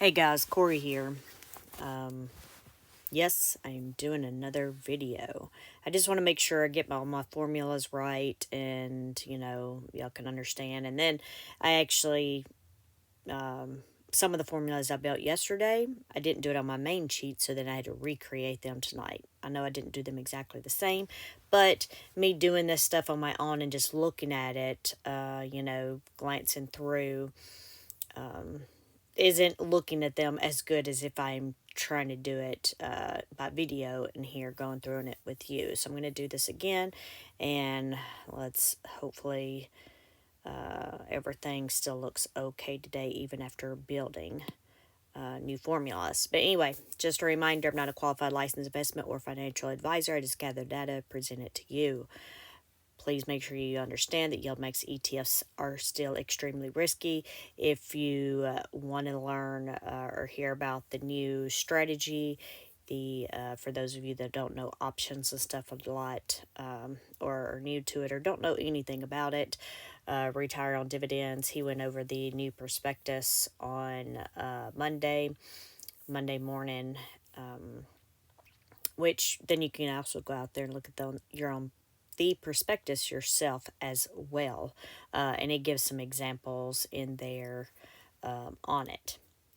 Hey guys, Corey here. Yes, I'm doing another video. I just want to make sure I get all my formulas right and, y'all can understand. And then I actually, some of the formulas I built yesterday, I didn't do it on my main sheet, so then I had to recreate them tonight. I know I didn't do them exactly the same, but me doing this stuff on my own and just looking at it, glancing through, isn't looking at them as good as if I'm trying to do it by video and here going through it with you. So I'm going to do this again, and let's hopefully everything still looks okay today, even after building new formulas. But anyway, just a reminder, I'm not a qualified licensed investment or financial advisor. I just gather data, present it to you. Please make sure you understand that YieldMax ETFs are still extremely risky. If you want to learn or hear about the new strategy, for those of you that don't know options and stuff a lot, or are new to it or don't know anything about it, Retire on Dividends, he went over the new prospectus on Monday morning, which then you can also go out there and look at your own the prospectus yourself as well, and it gives some examples in there on it,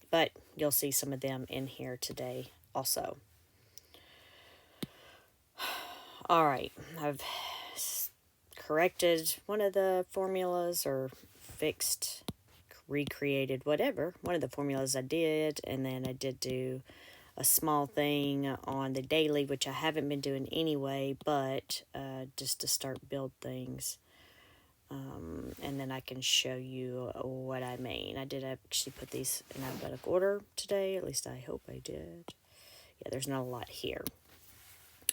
but you'll see some of them in here today also. All right, I've corrected one of the formulas or fixed, recreated whatever one of the formulas I did, and then I did do a small thing on the daily, which I haven't been doing anyway, but just to start build things. And then I can show you what I mean. I did actually put these in alphabetical order today, at least I hope I did. Yeah, there's not a lot here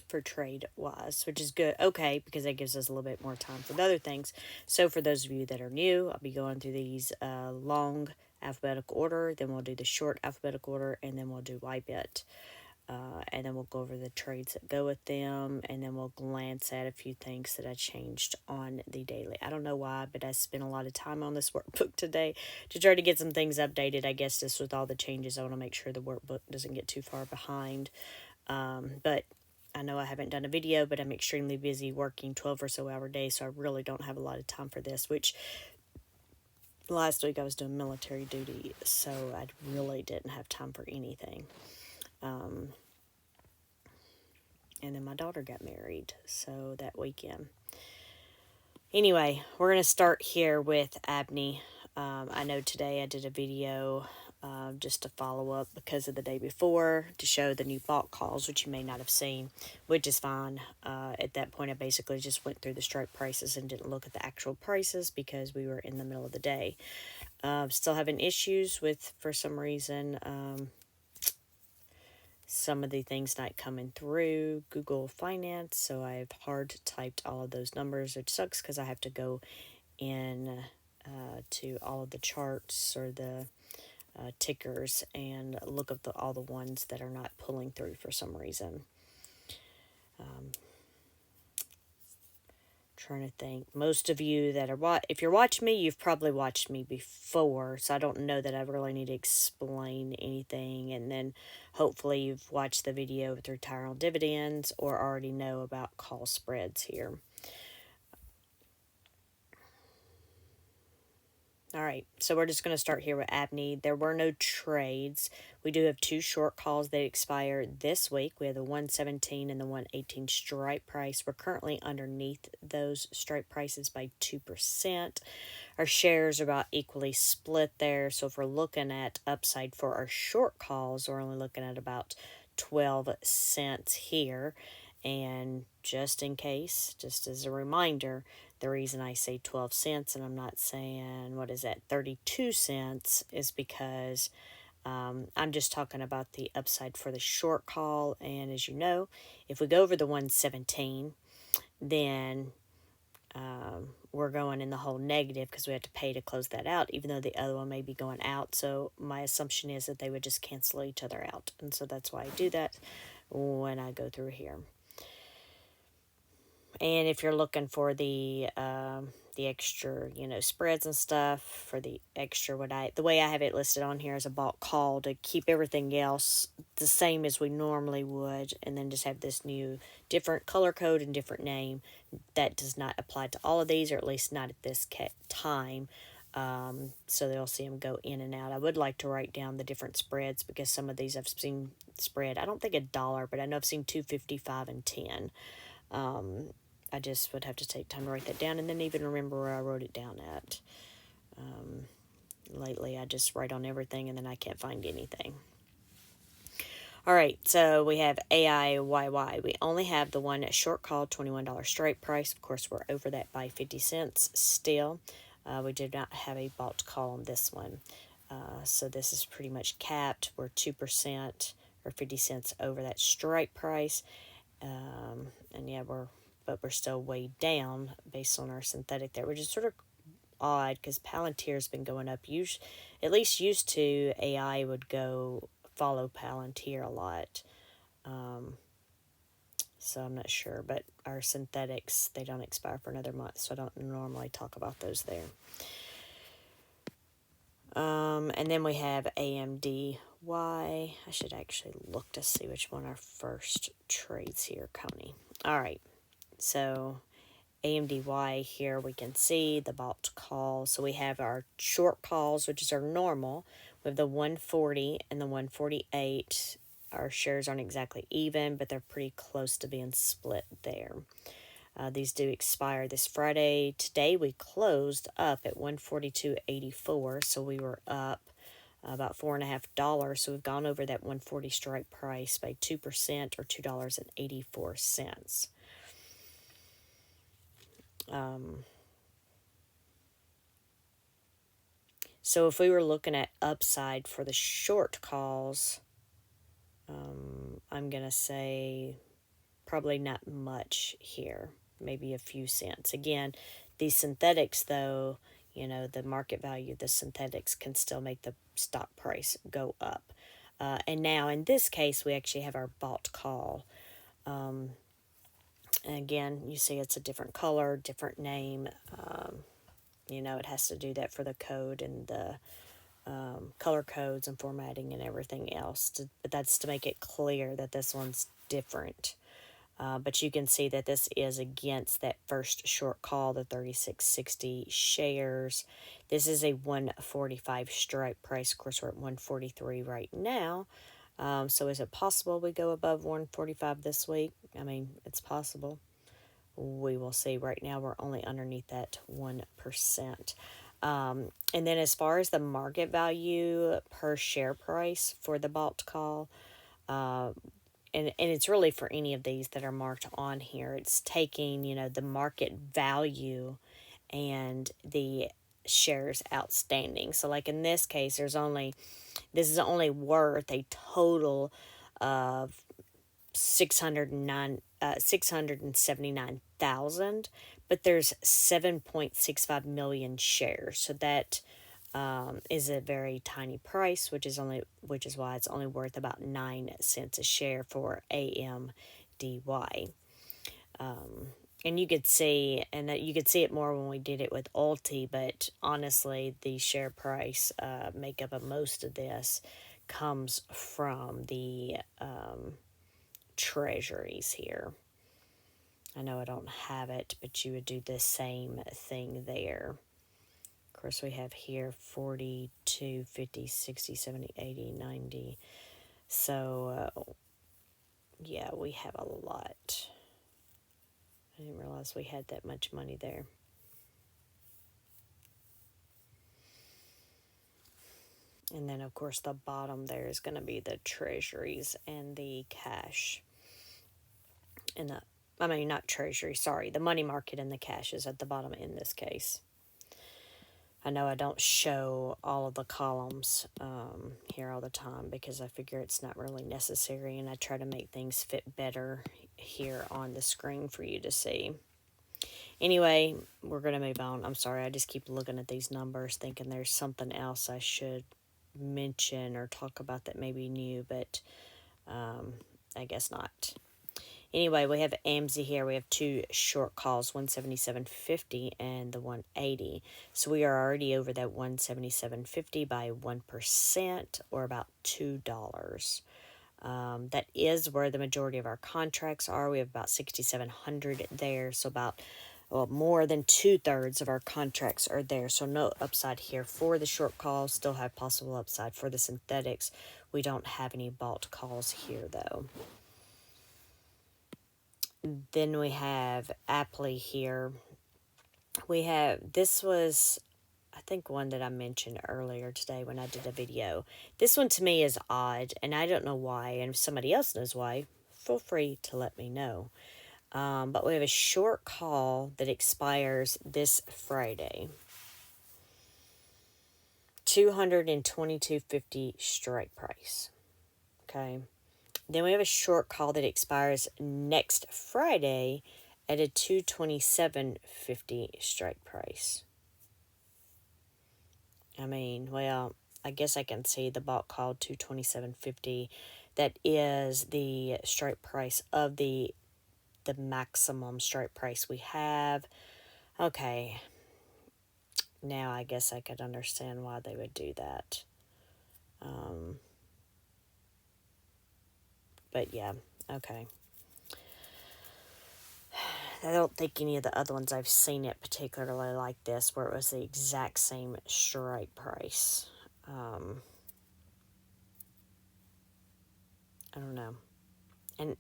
for trade wise, which is good. Okay, because that gives us a little bit more time for the other things. So for those of you that are new, I'll be going through these long alphabetical order, then we'll do the short alphabetical order, and then we'll do YBIT. And then we'll go over the trades that go with them, and then we'll glance at a few things that I changed on the daily. I don't know why, but I spent a lot of time on this workbook today to try to get some things updated. I guess just with all the changes, I want to make sure the workbook doesn't get too far behind. But I know I haven't done a video, but I'm extremely busy working 12 or so hour days, so I really don't have a lot of time for this, which last week I was doing military duty, so I really didn't have time for anything. And then my daughter got married, so that weekend. Anyway, we're going to start here with Abney. I know today I did a video just to follow up because of the day before to show the new bought calls, which you may not have seen, which is fine. At that point, I basically just went through the strike prices and didn't look at the actual prices because we were in the middle of the day. Still having issues with, for some reason, some of the things not coming through Google Finance, so I've hard typed all of those numbers, which sucks because I have to go in to all of the charts or the tickers and look up all the ones that are not pulling through for some reason. Trying to think. Most of you that are if you're watching me, you've probably watched me before, so I don't know that I really need to explain anything. And then hopefully you've watched the video with Retire on Dividends or already know about call spreads here. All right, so we're just going to start here with Abney. There were no trades. We do have two short calls that expire this week. We have the 117 and the 118 strike price. We're currently underneath those strike prices by 2%. Our shares are about equally split there. So if we're looking at upside for our short calls, we're only looking at about 12 cents here. And just in case, just as a reminder, the reason I say 12 cents and I'm not saying, 32 cents is because I'm just talking about the upside for the short call. And as you know, if we go over the 117, then we're going in the whole negative because we have to pay to close that out, even though the other one may be going out. So my assumption is that they would just cancel each other out. And so that's why I do that when I go through here. And if you're looking for the the extra, spreads and stuff for the extra. The way I have it listed on here is a bulk call to keep everything else the same as we normally would, and then just have this new different color code and different name. That does not apply to all of these, or at least not at this time. So they'll see them go in and out. I would like to write down the different spreads, because some of these I've seen spread, I don't think $1, but I know I've seen 2.55 and 10. I just would have to take time to write that down, and then even remember where I wrote it down at. Lately, I just write on everything, and then I can't find anything. All right, so we have AIYY. We only have the one short call, $21 strike price. Of course, we're over that by 50 cents still. We did not have a bought call on this one. So this is pretty much capped. We're 2% or 50 cents over that strike price. And yeah, we're still way down based on our synthetic there, which is sort of odd because Palantir's been going up. At least used to, AI would follow Palantir a lot. So I'm not sure, but our synthetics, they don't expire for another month, so I don't normally talk about those there. And then we have AMDY. I should actually look to see which one our first trades here, Coney. All right, so AMDY here, we can see the bought call. So we have our short calls, which is our normal. We have the 140 and the 148. Our shares aren't exactly even, but they're pretty close to being split there. These do expire this Friday. Today we closed up at 142.84, so we were up about $4.50. So we've gone over that 140 strike price by 2%, or $2.84. So if we were looking at upside for the short calls, I'm going to say probably not much here, maybe a few cents. Again, these synthetics, though, the market value of the synthetics can still make the stock price go up. And now in this case, we actually have our bought call. And again, you see it's a different color, different name. It has to do that for the code and the color codes and formatting and everything else. But that's to make it clear that this one's different. But you can see that this is against that first short call, the 3660 shares. This is a 145 strike price. Of course, we're at 143 right now. So is it possible we go above 145 this week? I mean, it's possible. We will see. Right now, we're only underneath that 1%. And then as far as the market value per share price for the bought call, and it's really for any of these that are marked on here, it's taking, the market value and the shares outstanding. So like in this case, this is only worth a total of 679,000, but there's 7.65 million shares. So that is a very tiny price, which is why it's only worth about 9 cents a share for AMDY. And you could see it more when we did it with Ulti, but honestly, the share price makeup of most of this comes from the treasuries here. I know I don't have it, but you would do the same thing there. Of course, we have here 42, 50, 60, 70, 80, 90. So, yeah, we have a lot. I didn't realize we had that much money there. And then, of course, the bottom there is going to be the treasuries and the cash. Not treasury, sorry. The money market and the cash is at the bottom in this case. I know I don't show all of the columns here all the time because I figure it's not really necessary, and I try to make things fit better here on the screen for you to see. Anyway, we're going to move on. I'm sorry, I just keep looking at these numbers thinking there's something else I should mention or talk about that may be new, but I guess not. Anyway, we have AMZ here. We have two short calls, 177.50 and the 180. So we are already over that 177.50 by 1%, or about $2. That is where the majority of our contracts are. We have about 6,700 there. So about, well, more than 2/3 of our contracts are there. So no upside here for the short calls. Still have possible upside for the synthetics. We don't have any bought calls here though. Then we have Apley here. This was, I think, one that I mentioned earlier today when I did a video. This one to me is odd, and I don't know why. And if somebody else knows why, feel free to let me know. But we have a short call that expires this Friday. 222.50 strike price. Okay. Then we have a short call that expires next Friday at a 227.50 strike price. I mean, well, I guess I can see the bought call 227.50. That is the strike price of the maximum strike price we have. Okay. Now I guess I could understand why they would do that. But yeah, okay. I don't think any of the other ones I've seen it particularly like this, where it was the exact same strike price. I don't know. And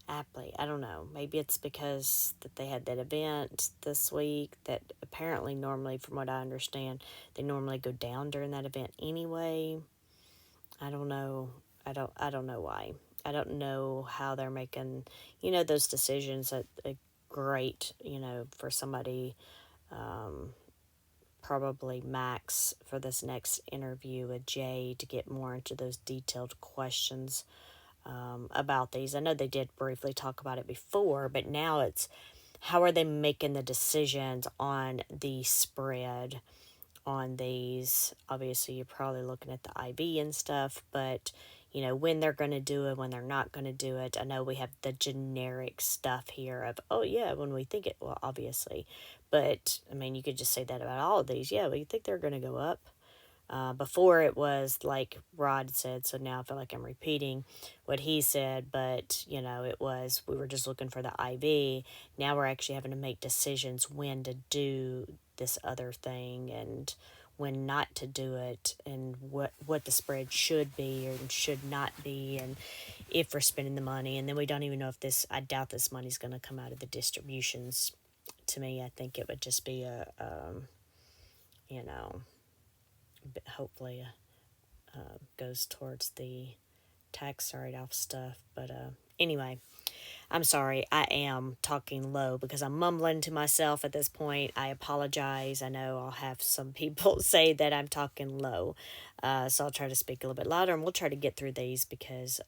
aptly, I don't know. Maybe it's because that they had that event this week that apparently normally, from what I understand, they normally go down during that event anyway. I don't know. I don't know why. I don't know how they're making, those decisions that are great, for somebody, probably Max for this next interview with Jay to get more into those detailed questions about these. I know they did briefly talk about it before, but now it's how are they making the decisions on the spread on these. Obviously, you're probably looking at the IV and stuff, but when they're going to do it, when they're not going to do it. I know we have the generic stuff here of, oh yeah, when we think it, well, obviously, but I mean, you could just say that about all of these. Yeah, we think they're going to go up. Before it was like Rod said, so now I feel like I'm repeating what he said, but it was, we were just looking for the IV. Now we're actually having to make decisions when to do this other thing and when not to do it, and what the spread should be or should not be, and if we're spending the money. And then we don't even know if this, I doubt this money's going to come out of the distributions. To me, I think it would just be a, hopefully goes towards the tax write-off stuff. But anyway, I'm sorry, I am talking low because I'm mumbling to myself at this point. I apologize. I know I'll have some people say that I'm talking low, so I'll try to speak a little bit louder, and we'll try to get through these because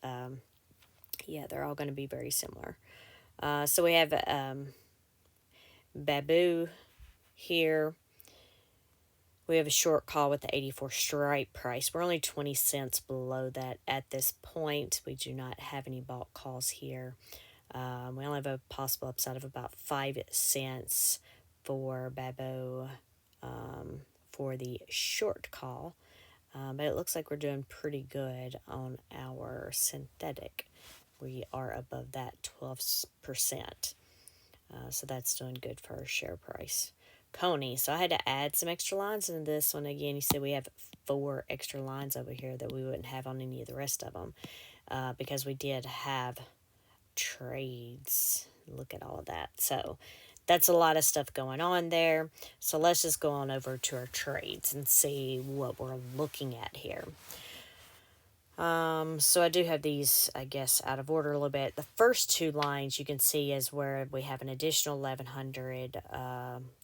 yeah, they're all going to be very similar. So we have Babu here. We have a short call with the 84 strike price. We're only 20 cents below that at this point. We do not have any bought calls here. We only have a possible upside of about 5 cents for Babu for the short call. But it looks like we're doing pretty good on our synthetic. We are above that 12%. So that's doing good for our share price. Coney. So I had to add some extra lines in this one. Again, you see we have 4 extra lines over here that we wouldn't have on any of the rest of them because we did have trades. Look at all of that. So that's a lot of stuff going on there. So let's just go on over to our trades and see what we're looking at here. So I do have these, I guess, out of order a little bit. The first 2 lines you can see is where we have an additional 1,100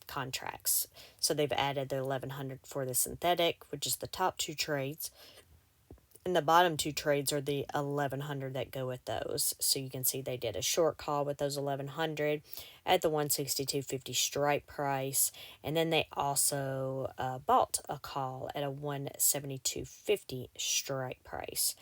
contracts. So they've added the 1,100 for the synthetic, which is the top 2 trades. And the bottom 2 trades are the 1,100 that go with those. So you can see they did a short call with those 1,100 at the 162.50 strike price. And then they also bought a call at a 172.50 strike price.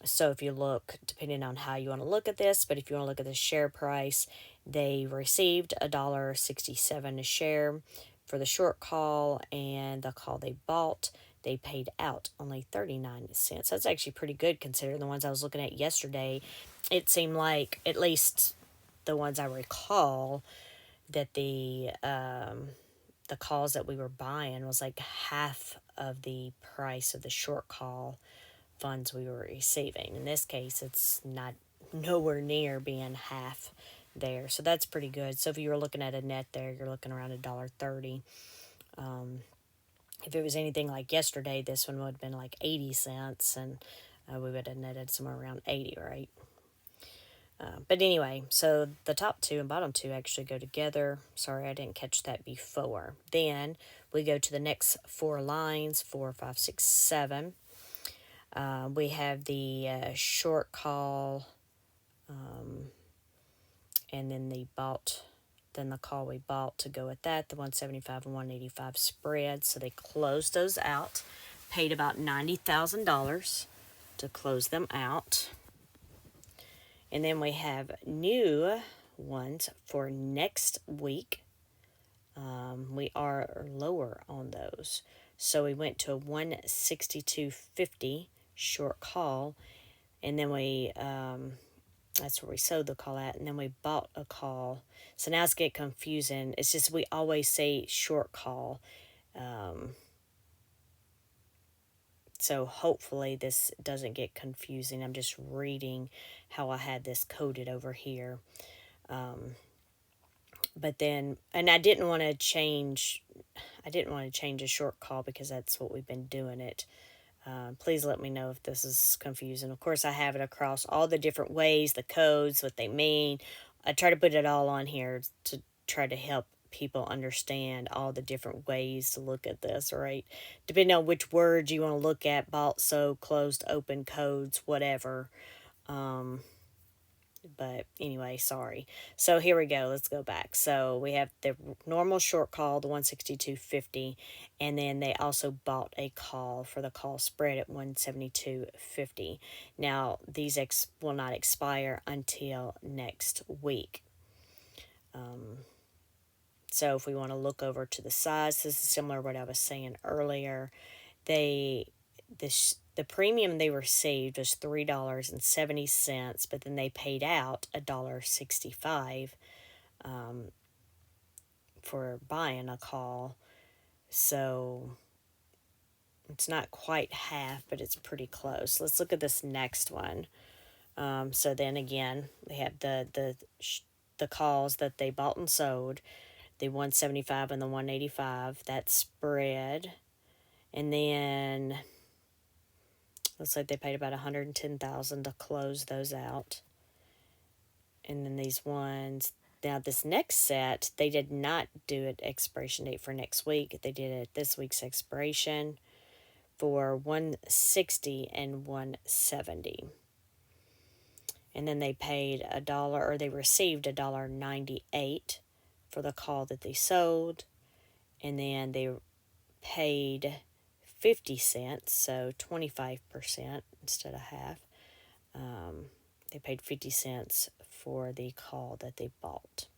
So if you look, depending on how you want to look at this, but if you want to look at the share price, they received $1.67 a share for the short call, and the call they bought, they paid out only 39 cents. That's actually pretty good considering the ones I was looking at yesterday. It seemed like, at least the ones I recall, that the calls that we were buying was like half of the price of the short call funds we were receiving. In this case, it's not nowhere near being half there. So that's pretty good. So if you were looking at a net there, you're looking around $1.30. If it was anything like yesterday, this one would have been like 80 cents, and we would have netted somewhere around 80, right? But anyway, so the top two and bottom two actually go together. Sorry, I didn't catch that before. Then we go to the next four lines, 4, 5, 6, 7. We have the short call, and then then the call we bought to go with that, the 175 and 185 spread. So they closed those out, paid about $90,000 to close them out. And then we have new ones for next week. We are lower on those. So we went to a 162.50 short call, and then that's where we sold the call at, and then we bought a call. So now it's getting confusing. It's just we always say short call. So hopefully this doesn't get confusing. I'm just reading how I had this coded over here. But then, and I didn't want to change a short call because that's what we've been doing it. Please let me know if this is confusing. Of course, I have it across all the different ways, the codes, what they mean. I try to put it all on here to try to help people understand all the different ways to look at this, right? Depending on which words you want to look at, bought, sold, closed, open, codes, whatever. But anyway, sorry. So here we go. Let's go back. So we have the normal short call, the 162.50, and then they also bought a call for the call spread at 172.50. Now, these will not expire until next week. So if we want to look over to the size, this is similar to what I was saying earlier. The premium they received was $3.70, but then they paid out $1.65 for buying a call. So it's not quite half, but it's pretty close. Let's look at this next one. So then again, they have the calls that they bought and sold, the 175 and the 185, that spread. And then looks like they paid about $110,000 to close those out. And then these ones, now this next set, they did not do an expiration date for next week. They did it this week's expiration for 160 and 170. And then they paid they received $1.98 for the call that they sold. And then they paid 50 cents, so 25% instead of half. They paid 50 cents for the call that they bought.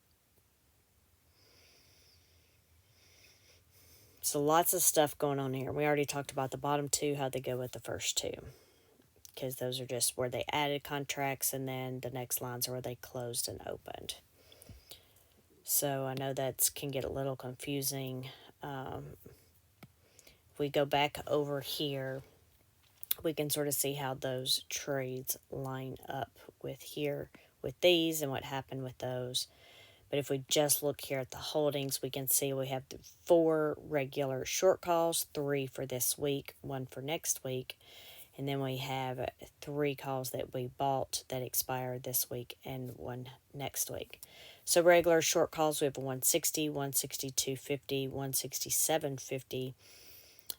So lots of stuff going on here. We already talked about the bottom two, how they go with the first two, because those are just where they added contracts, and then the next lines are where they closed and opened. So I know that can get a little confusing. If we go back over here, we can sort of see how those trades line up with these and what happened with those. But if we just look here at the holdings, we can see we have 4 regular short calls, 3 for this week, 1 for next week. And then we have 3 calls that we bought that expired this week and 1 next week. So regular short calls, we have a 160, 162.50, 167.50.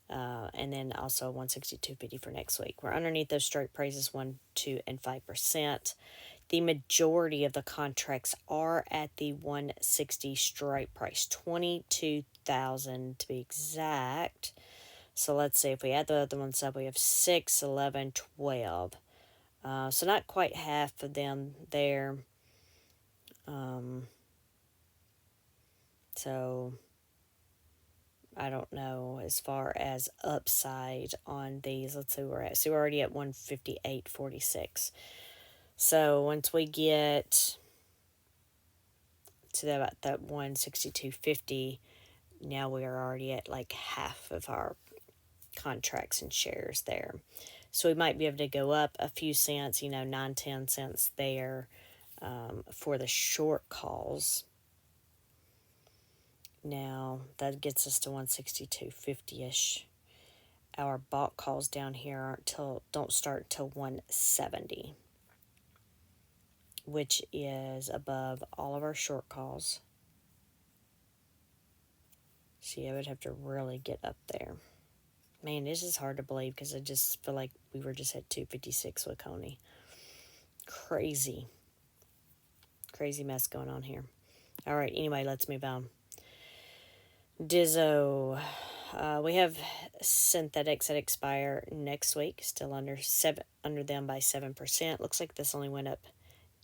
And then also 162.50 for next week. We're underneath those strike prices 1, 2, and 5%. The majority of the contracts are at the 160 strike price, 22,000 to be exact. So let's see, if we add the other ones up, we have 6, 11, 12. So not quite half of them there. So I don't know as far as upside on these. Let's see where we're at. So we're already at 158.46. So once we get to that 162.50, now we are already at like half of our contracts and shares there. So we might be able to go up a few cents, 9-10 cents there for the short calls. Now that gets us to 162.50ish. Our bought calls down here don't start till 170, which is above all of our short calls. So I would have to really get up there. Man, this is hard to believe because I just feel like we were just at 256 with Coney. Crazy mess going on here. All right, anyway, let's move on. Dizzo. We have synthetics that expire next week, still under them by 7%. Looks like this only went up.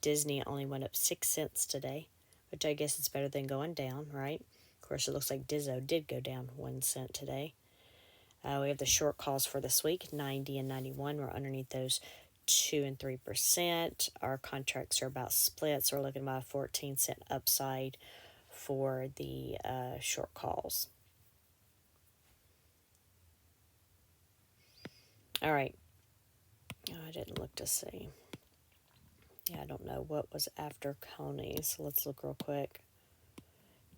Disney only went up 6 cents today, which I guess is better than going down, right? Of course, it looks like Dizzo did go down 1 cent today. We have the short calls for this week, 90 and 91. We're underneath those 2 and 3%. Our contracts are about split, so we're looking about a 14-cent upside for the short calls. All right. Oh, I didn't look to see. Yeah, I don't know what was after Coney, so let's look real quick.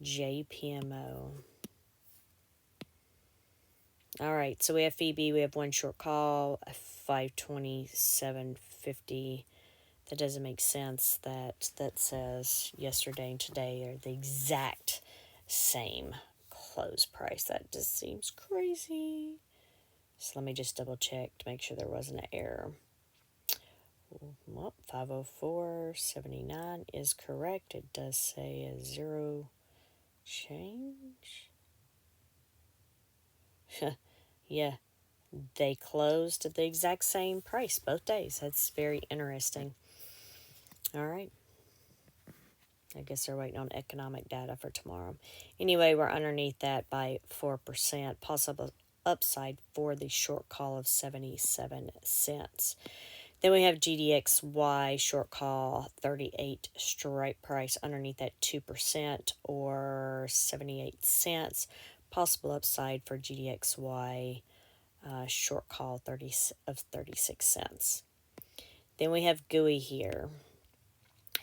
JPMO. All right, so we have Phoebe. We have one short call, 527.50. That doesn't make sense. That says yesterday and today are the exact same close price. That just seems crazy. So let me just double check to make sure there wasn't an error. Well, 504.79 is correct. It does say a zero change. Yeah, they closed at the exact same price both days. That's very interesting. All right. I guess they're waiting on economic data for tomorrow. Anyway, we're underneath that by 4%. Possible upside for the short call of 77 cents. Then we have GDXY short call 38 strike price underneath that 2% or 78 cents. Possible upside for GDXY short call 36 cents. Then we have GUI here.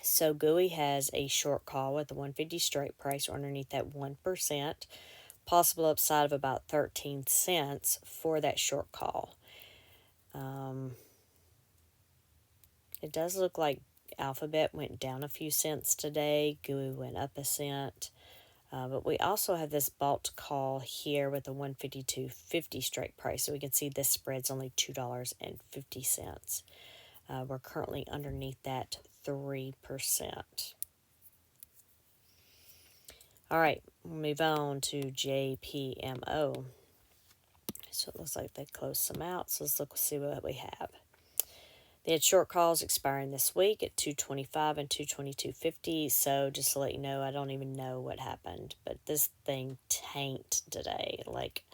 So GUI has a short call with a 150 strike price or underneath that 1%. Possible upside of about 13 cents for that short call. It does look like Alphabet went down a few cents today. GUI went up a cent. But we also have this bought call here with a 152.50 strike price. So we can see this spread's only $2.50. We're currently underneath that 3%. All right, we'll move on to JPMO. So it looks like they closed some out. So let's see what we have. They had short calls expiring this week at 225 and 222.50. So just to let you know, I don't even know what happened, but this thing tanked today. Like,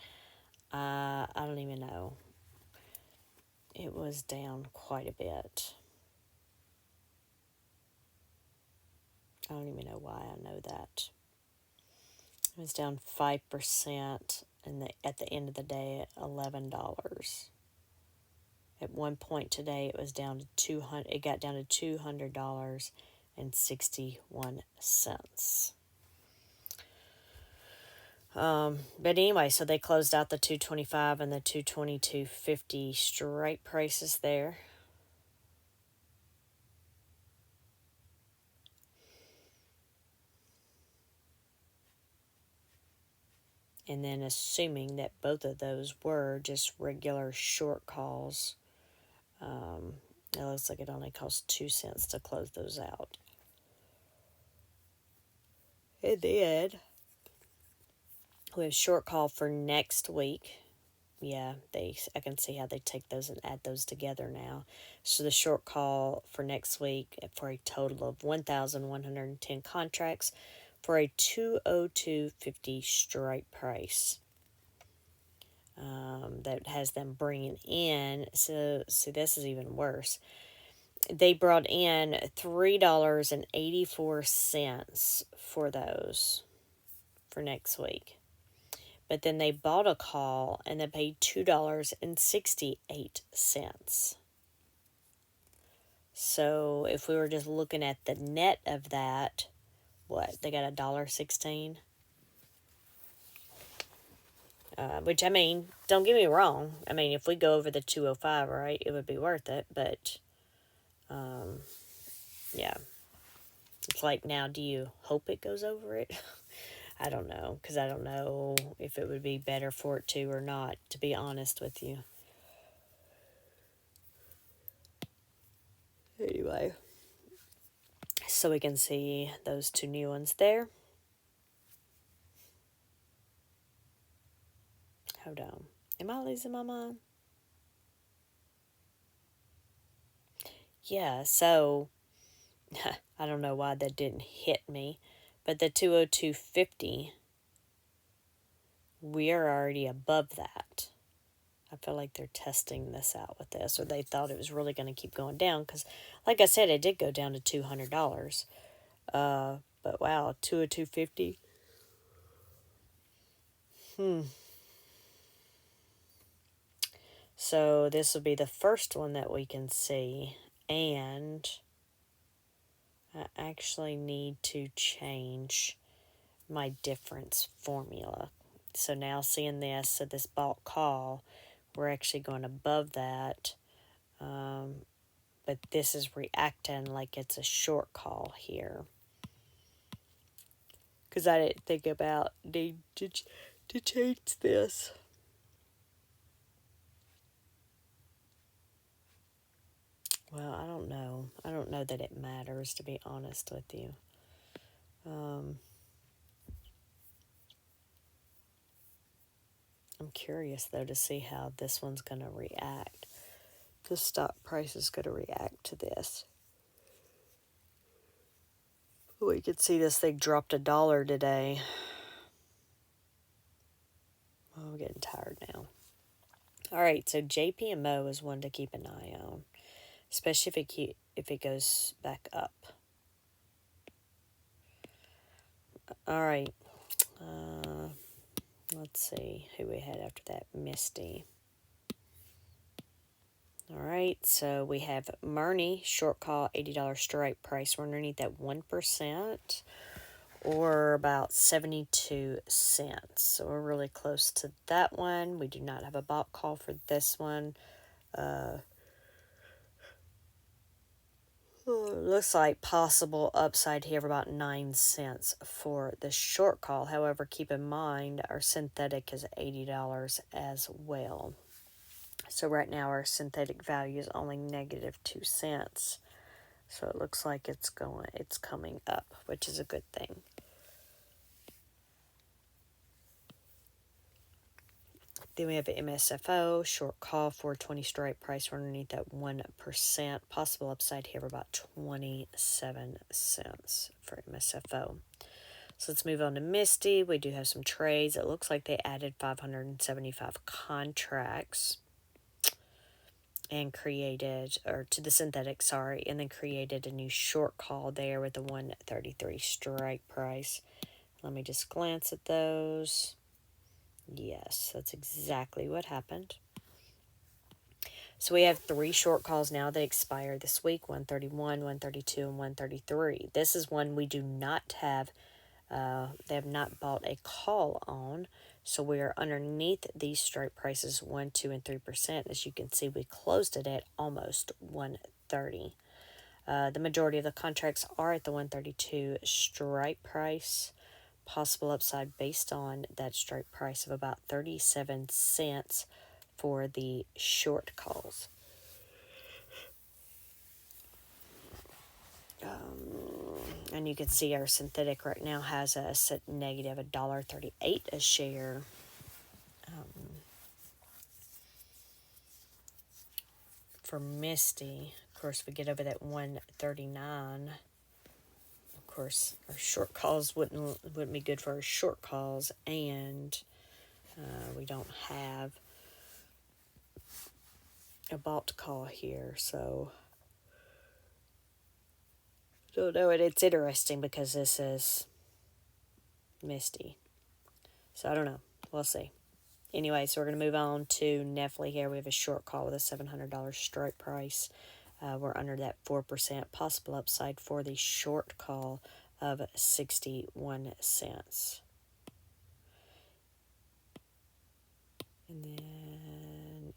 I don't even know. It was down quite a bit. I don't even know why I know that. It was down 5%, and at the end of the day at $11. At one point today, it was down to $200. It got down to $200.61. But anyway, so they closed out the 225 and the 222.50 strike prices there. And then assuming that both of those were just regular short calls, it looks like it only cost 2 cents to close those out. It did. We have short call for next week. yeah, I can see how they take those and add those together now. So the short call for next week for a total of 1,110 contracts for a 202.50 strike price. That has them bringing in. So this is even worse. They brought in $3.84 for those for next week. But then they bought a call and they paid $2.68. So if we were just looking at the net of that, what, they got $1.16? Which, I mean, don't get me wrong. I mean, if we go over the 205, right, it would be worth it. But, yeah. It's like, now, do you hope it goes over it? I don't know, because I don't know if it would be better for it to or not, to be honest with you. Anyway, so we can see those two new ones there. Hold on. Am I losing my mind? Yeah, so I don't know why that didn't hit me, but the 202.50, we are already above that. I feel like they're testing this out with this, or they thought it was really going to keep going down, because like I said, it did go down to $200. But wow, 202.50. So this will be the first one that we can see, and I actually need to change my difference formula. So now seeing this, so this bulk call, we're actually going above that. But this is reacting like it's a short call here. Because I didn't think about need to change this. Well, I don't know. I don't know that it matters, to be honest with you. I'm curious, though, to see how this one's going to react. The stock price is going to react to this. We could see this thing dropped $1 today. Oh, I'm getting tired now. All right, so JPMO is one to keep an eye on, especially if it goes back up. All right, let's see who we had after that. Misty. All right, so we have Murney, short call, $80 strike price. We're underneath that 1%, or about 72 cents. So we're really close to that one. We do not have a bot call for this one. Looks like possible upside here of about 9 cents for the short call. However, keep in mind our synthetic is $80 as well. So right now our synthetic value is only negative 2 cents. So it looks like it's coming up, which is a good thing. Then we have an MSFO, short call, 420 strike price. We're underneath that 1%. Possible upside here of about 27 cents for MSFO. So let's move on to Misty. We do have some trades. It looks like they added 575 contracts and created, or to the synthetic, sorry, and then created a new short call there with a 133 strike price. Let me just glance at those. Yes, that's exactly what happened. So we have 3 short calls now that expire this week, 131, 132, and 133. This is one we do not have, they have not bought a call on. So we are underneath these strike prices 1, 2, and 3%. As you can see, we closed it at almost 130. The majority of the contracts are at the 132 strike price. Possible upside based on that strike price of about 37 cents for the short calls. And you can see our synthetic right now has us at negative $1.38 a share. for Misty. Of course, we get over that 139. Of course, our short calls wouldn't be good for our short calls, and we don't have a bought call here, so don't know. It's interesting because this is Misty, so I don't know. We'll see. Anyway, so we're going to move on to Nefli here. We have a short call with a $700 strike price. We're under that 4%. Possible upside for the short call of 61 cents. And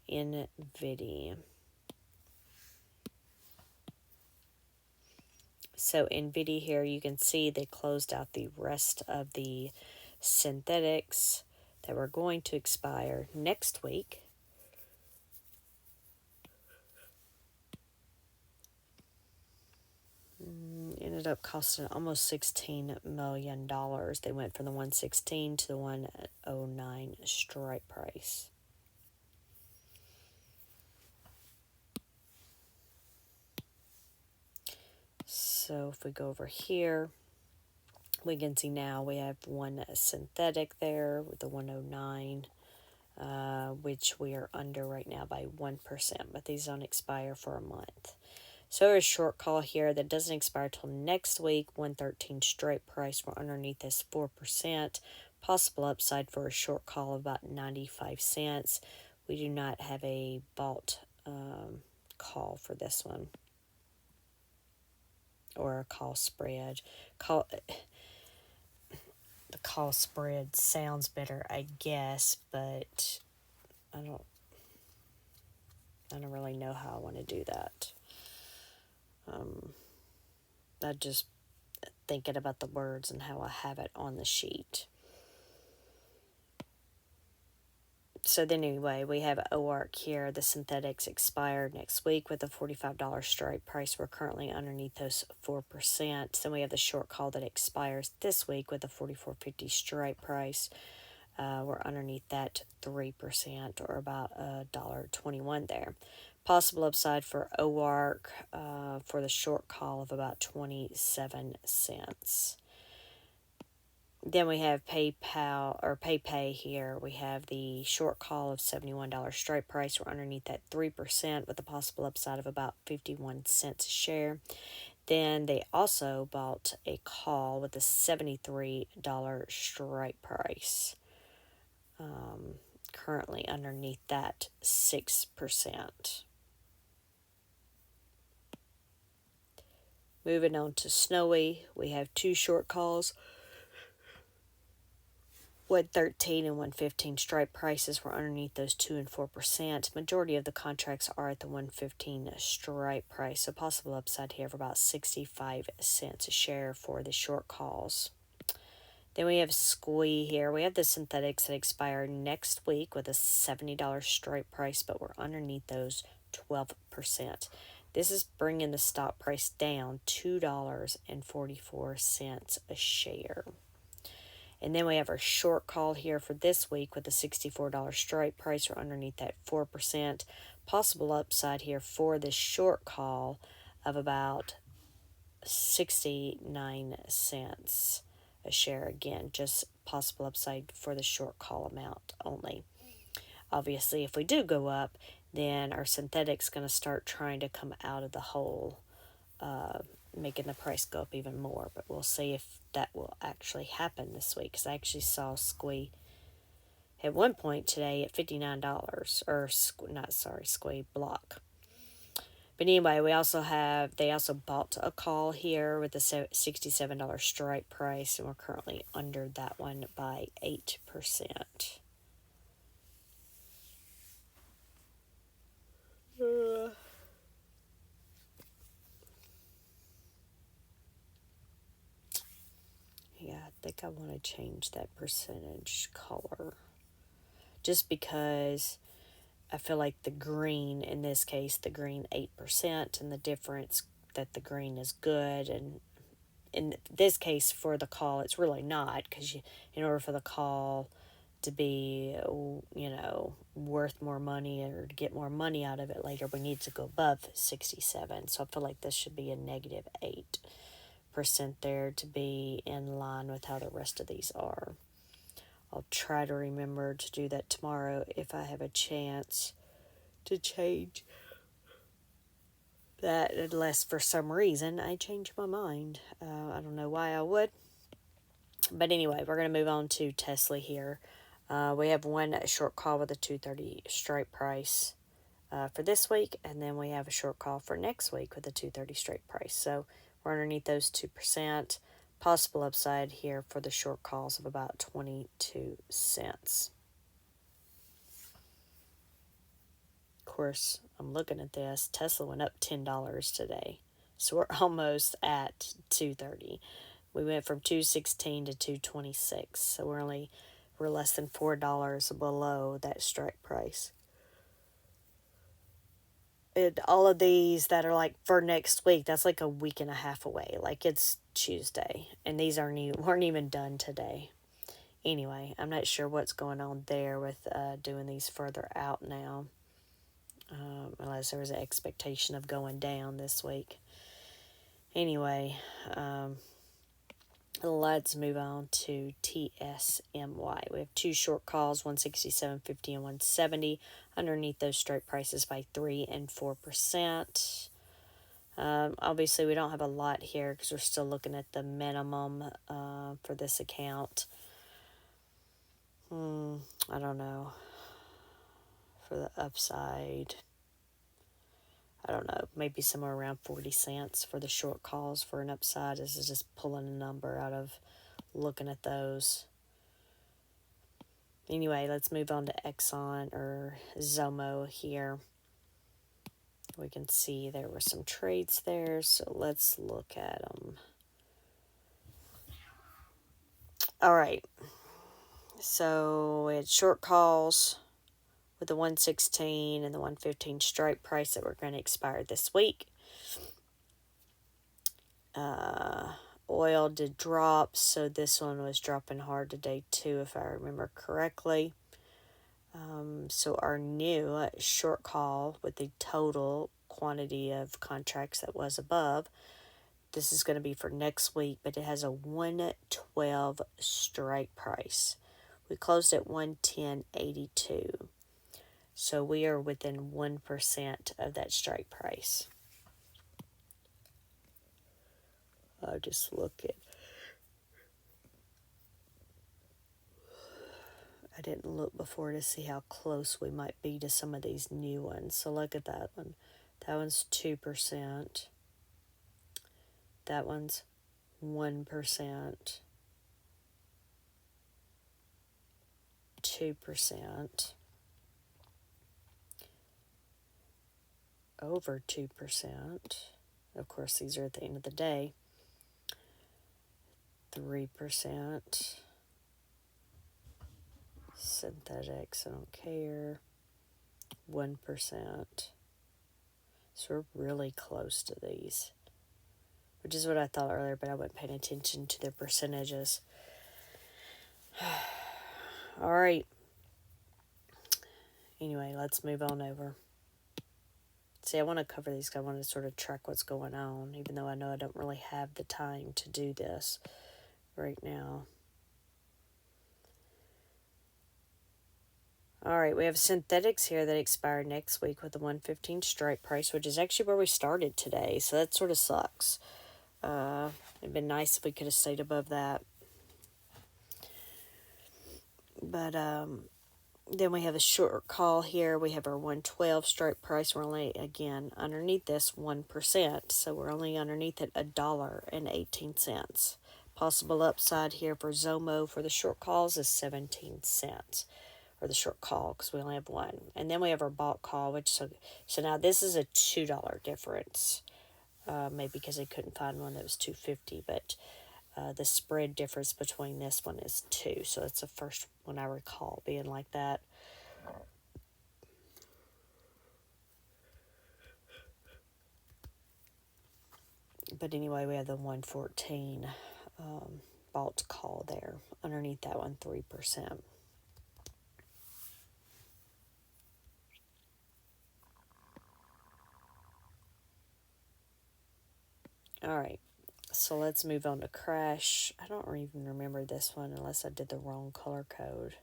then NVIDIA. So NVIDIA here, you can see they closed out the rest of the synthetics that were going to expire next week. Ended up costing almost $16 million. They went from the 116 to the 109 strike price. So if we go over here, we can see now we have one synthetic there with the 109, which we are under right now by 1%, but these don't expire for a month. So a short call here that doesn't expire till next week, 113 straight price. We're underneath this 4%. Possible upside for a short call of about 95 cents. We do not have a bought call for this one, or a call spread. The call spread sounds better, I guess, but I don't really know how I want to do that. I just thinking about the words and how I have it on the sheet. So then anyway, we have OARC here. The synthetics expired next week with a $45 strike price. We're currently underneath those 4%. Then we have the short call that expires this week with a $44.50 strike price. We're underneath that 3%, or about $1.21 there. Possible upside for OARC for the short call of about 27 cents. Then we have PayPal or PayPay here. We have the short call of $71 strike price. We're underneath that 3% with a possible upside of about 51 cents a share. Then they also bought a call with a $73 strike price. Currently underneath that 6%. Moving on to Snowy, we have two short calls. 113 and 115 strike prices were underneath those 2 and 4%. Majority of the contracts are at the 115 strike price, so possible upside here of about 65 cents a share for the short calls. Then we have SQUE here. We have the synthetics that expire next week with a $70 strike price, but we're underneath those 12%. This is bringing the stock price down $2.44 a share. And then we have our short call here for this week with a $64 strike price. We're underneath that 4%. Possible upside here for this short call of about 69 cents a share. Again, just possible upside for the short call amount only. Obviously, if we do go up, then our synthetic's going to start trying to come out of the hole, making the price go up even more. But we'll see if that will actually happen this week, because I actually saw SQUE at one point today at $59, or SQUE block. But anyway, they also bought a call here with a $67 strike price, and we're currently under that one by 8%. Yeah, I think I want to change that percentage color, just because I feel like the green, in this case, the green 8%, and the difference that the green is good, and in this case for the call, it's really not, because in order for the call to be, worth more money or to get more money out of it later, we need to go above 67. So I feel like this should be a negative 8% there to be in line with how the rest of these are. I'll try to remember to do that tomorrow if I have a chance to change that, unless for some reason I change my mind. I don't know why I would. But anyway, we're going to move on to Tesla here. We have one short call with a 230 strike price for this week, and then we have a short call for next week with a 230 strike price. So we're underneath those 2%. Possible upside here for the short calls of about 22 cents. Of course, I'm looking at this. Tesla went up $10 today. So we're almost at 230. We went from 216 to 226. So we're less than $4 below that strike price. And all of these that are like for next week, that's like a week and a half away. Like it's Tuesday, and these weren't even done today. Anyway, I'm not sure what's going on there with doing these further out now, unless there was an expectation of going down this week. Anyway, let's move on to TSMY. We have two short calls, 167.50 and 170, underneath those strike prices by 3 and 4%. Obviously, we don't have a lot here because we're still looking at the minimum for this account. I don't know. For the upside, I don't know, maybe somewhere around 40 cents for the short calls for an upside. This is just pulling a number out of looking at those. Anyway, let's move on to Exxon or Zomo here. We can see there were some trades there, so let's look at them. All right. So we had short calls with the 116 and the 115 strike price that were going to expire this week. Oil did drop, so this one was dropping hard today too, if I remember correctly. So our new short call with the total quantity of contracts that was above, this is going to be for next week, but it has a 112 strike price. We closed at 110.82. So we are within 1% of that strike price. I'll just look at... I didn't look before to see how close we might be to some of these new ones. So look at that one. That one's 2%. That one's 1%. 2%. Over 2%. Of course, these are at the end of the day. 3%. Synthetics, I don't care. 1%. So we're really close to these, which is what I thought earlier, but I wasn't paying attention to their percentages. All right. Anyway, let's move on over. See, I want to cover these because I want to sort of track what's going on, even though I know I don't really have the time to do this right now. All right, we have synthetics here that expire next week with the 115 strike price, which is actually where we started today, so that sort of sucks. It'd been nice if we could have stayed above that. But then we have a short call here. We have our 112 strike price. We're only, again, underneath this 1%, so we're only underneath it $1.18. Possible upside here for Zomo for the short calls is 17 cents. Or the short call, because we only have one. And then we have our bulk call, which so now this is a $2 difference. Maybe because they couldn't find one that was $2.50, but the spread difference between this one is 2. So that's the first one I recall being like that. But anyway, we have the 114 bulk call there. Underneath that one, 3%. All right. So let's move on to crash. I don't even remember this one unless I did the wrong color code.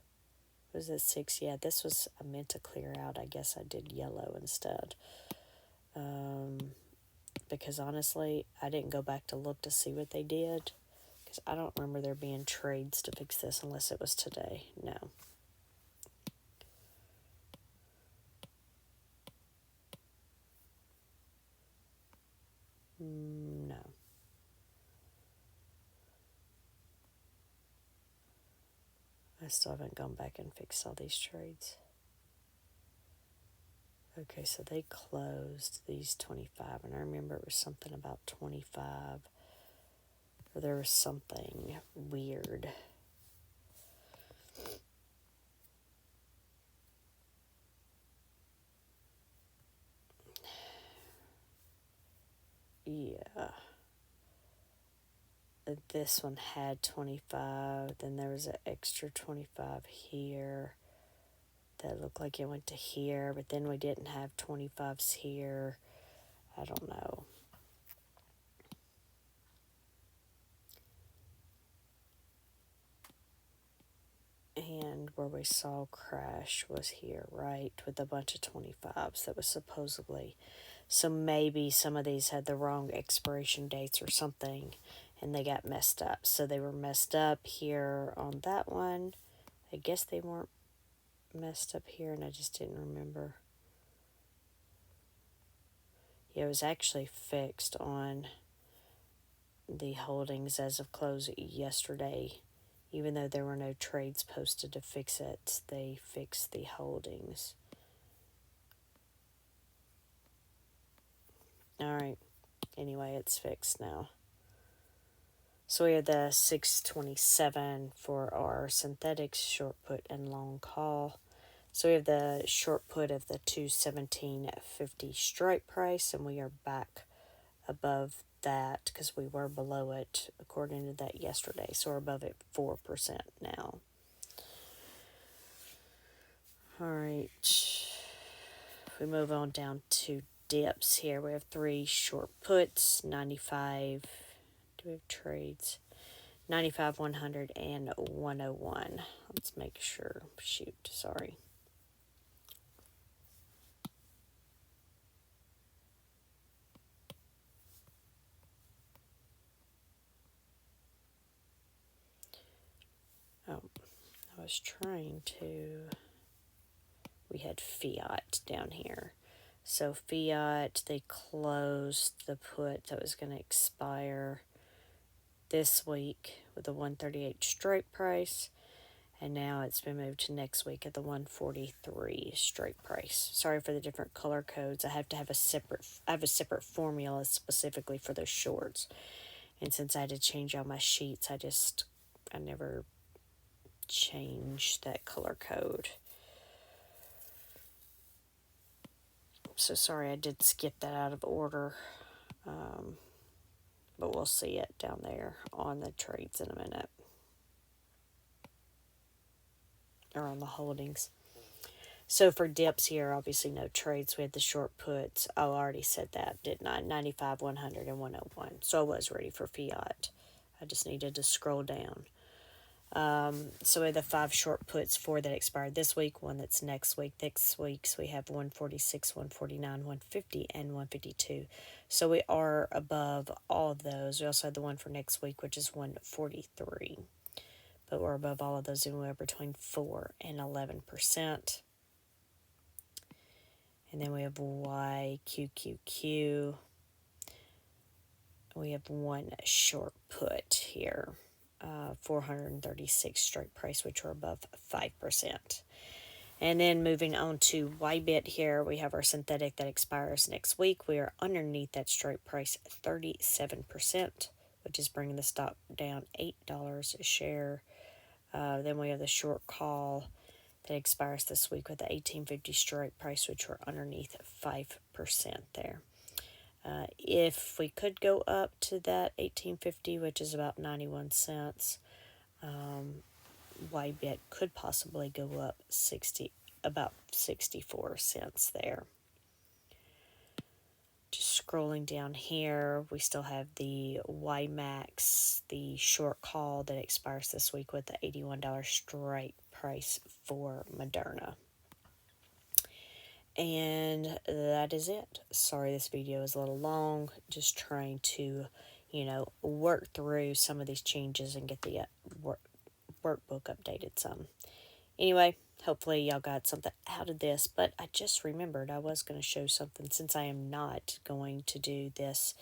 Was it 6? Yeah, this was, I meant to clear out. I guess I did yellow instead. Because honestly, I didn't go back to look to see what they did. Because I don't remember there being trades to fix this unless it was today. No. No. I still haven't gone back and fixed all these trades. Okay, so they closed these 25, and I remember it was something about 25, or there was something weird. Yeah. This one had 25, then there was an extra 25 here. That looked like it went to here, but then we didn't have 25s here. I don't know. And where we saw crash was here, right? With a bunch of 25s that was supposedly. So maybe some of these had the wrong expiration dates or something, and they got messed up. So they were messed up here on that one. I guess they weren't messed up here, and I just didn't remember. Yeah, it was actually fixed on the holdings as of close yesterday. Even though there were no trades posted to fix it, they fixed the holdings. All right. Anyway, it's fixed now. So we have the 627 for our synthetics, short put and long call. So we have the short put of the 217.50 strike price, and we are back above that because we were below it according to that yesterday. So we're above it 4% now. All right. If we move on down to dips here, we have 3 short puts, 95. Do we have trades? 95, 100, and 101. Let's make sure. Shoot, sorry. Oh, I was trying to. We had fiat down here. So fiat, they closed the put that was going to expire this week with a 138 strike price, and now it's been moved to next week at the 143 strike price. Sorry for the different color codes. I have a separate formula specifically for those shorts, and since I had to change all my sheets, I never changed that color code. So sorry, I did skip that out of order. But we'll see it down there on the trades in a minute. Or on the holdings. So for dips here, obviously no trades. We had the short puts. Oh, I already said that, didn't I? 95, 100, and 101. So I was ready for fiat. I just needed to scroll down. So we have the 5 short puts, 4 that expired this week, 1 that's next week. Next week's we have 146, 149, 150, and 152. So we are above all of those. We also had the one for next week, which is 143. But we're above all of those, and we're between 4 and 11%. And then we have YQQQ. We have 1 short put here. 436 strike price, which are above 5%. And then moving on to YBIT here, we have our synthetic that expires next week. We are underneath that strike price 37%, which is bringing the stock down $8 a share. Then we have the short call that expires this week with the 1850 strike price, which we're underneath 5% there. If we could go up to that 1850, which is about 91 cents, YBIT could possibly go up about 64 cents there. Just scrolling down here, we still have the YieldMax, the short call that expires this week with the $81 strike price for Moderna. And that is it. Sorry this video is a little long. Just trying to, work through some of these changes and get the workbook updated some. Anyway, hopefully y'all got something out of this. But I just remembered I was going to show something since I am not going to do this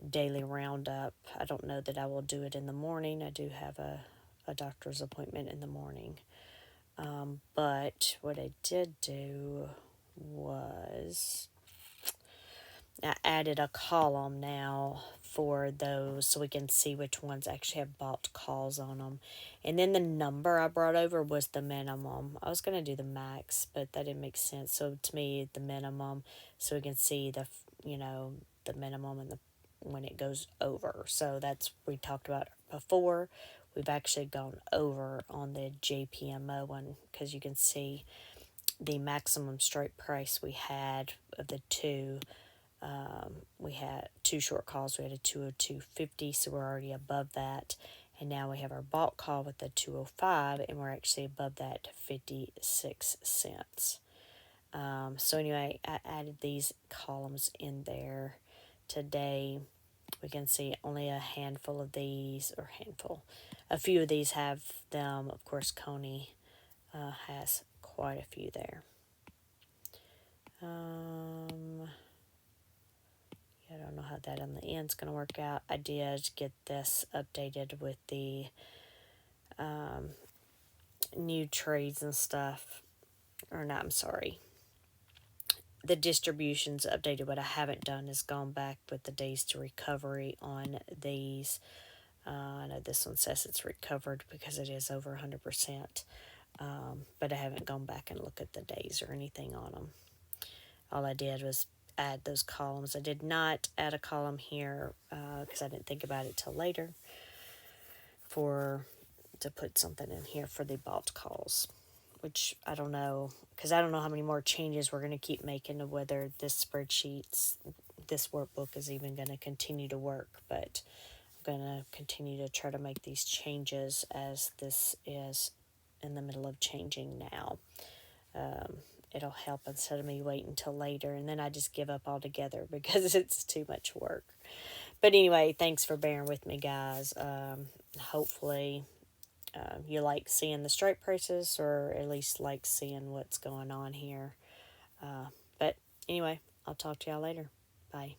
daily roundup. I don't know that I will do it in the morning. I do have a doctor's appointment in the morning. But what I did do was I added a column now for those so we can see which ones actually have bought calls on them. And then the number I brought over was the minimum. I was going to do the max, but that didn't make sense. So to me, the minimum, so we can see the minimum and when it goes over. So that's we talked about before. We've actually gone over on the JPMO one because you can see the maximum strike price we had of the two. We had two short calls. We had a 202.50, so we're already above that. And now we have our bulk call with the 205, and we're actually above that 56 cents. So anyway, I added these columns in there today. We can see only a handful of these, a few of these have them. Of course, Coney has quite a few there. I don't know how that on the end's going to work out. I did get this updated with the new trades and stuff. Or not, I'm sorry. The distributions updated. What I haven't done is gone back with the days to recovery on these. I know this one says it's recovered because it is over 100%. But I haven't gone back and looked at the days or anything on them. All I did was add those columns. I did not add a column here because I didn't think about it till later to put something in here for the bought calls, which I don't know, because I don't know how many more changes we're going to keep making to whether this workbook is even going to continue to work, but I'm going to continue to try to make these changes as this is in the middle of changing now. It'll help instead of me waiting until later, and then I just give up altogether because it's too much work. But anyway, thanks for bearing with me, guys. Hopefully you like seeing the strike prices, or at least like seeing what's going on here. But anyway, I'll talk to y'all later. Bye.